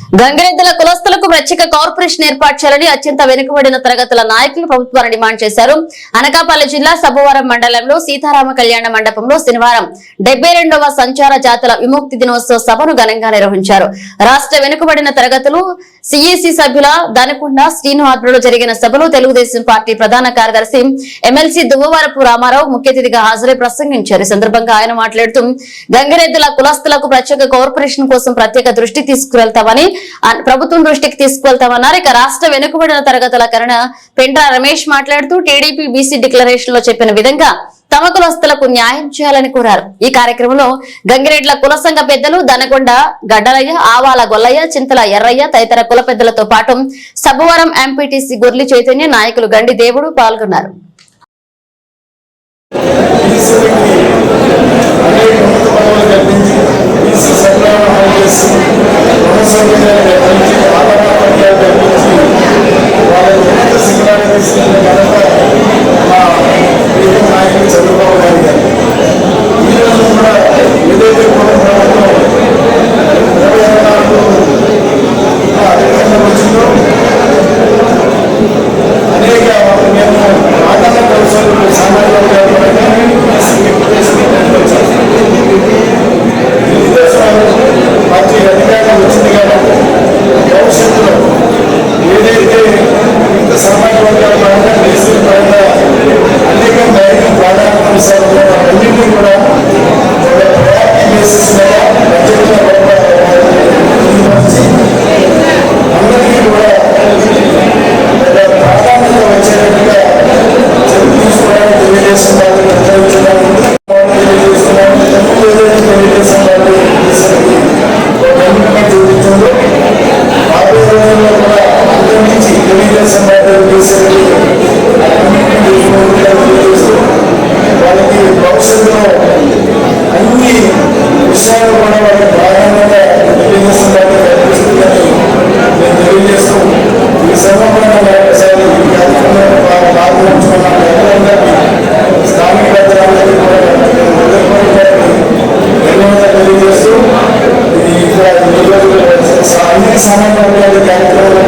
గంగిరెద్దుల కులస్తులకు ప్రత్యేక కార్పొరేషన్ ఏర్పాటు చేయాలని అత్యంత వెనుకబడిన తరగతుల నాయకులు ప్రభుత్వాన్ని డిమాండ్ చేశారు. అనకాపల్లి జిల్లా సబ్బవరం మండలంలో సీతారామ కళ్యాణ మండపంలో శనివారం 72వ సంచార జాతుల విముక్తి దినోత్సవ సభను ఘనంగా నిర్వహించారు. రాష్ట్ర వెనుకబడిన తరగతులు సిఈసి సభ్యుల దనకొండ శ్రీను ఆధ్వర్యంలో జరిగిన సభలో తెలుగుదేశం పార్టీ ప్రధాన కార్యదర్శి ఎమ్మెల్సీ దువ్వవరపు రామారావు ముఖ్య అతిథిగా హాజరై ప్రసంగించారు. ఈ సందర్భంగా ఆయన మాట్లాడుతూ గంగిరెద్దుల కులస్తులకు ప్రత్యేక కార్పొరేషన్ కోసం ప్రత్యేక దృష్టి తీసుకువెళ్తామని ప్రభుత్వం దృష్టికి తీసుకువెళ్తామన్నారు. ఇక రాష్ట్ర వెనుకబడిన తరగతుల కరణ పెండ్ర రమేష్ మాట్లాడుతూ టీడీపీ బీసీ డిక్లరేషన్ లో చెప్పిన విధంగా తమ కులస్తులకు న్యాయం చేయాలని కోరారు. ఈ కార్యక్రమంలో గంగిరెడ్ల కుల సంఘ పెద్దలు దనకొండ గడ్డలయ్య, ఆవాల గొల్లయ్య, చింతల ఎర్రయ్య తదితర కుల పెద్దలతో పాటు సబ్బవరం ఎంపీటీసీ గుర్లి చైతన్య, నాయకులు గండి దేవుడు పాల్గొన్నారు. సామాన్య కార్యక్రమాలు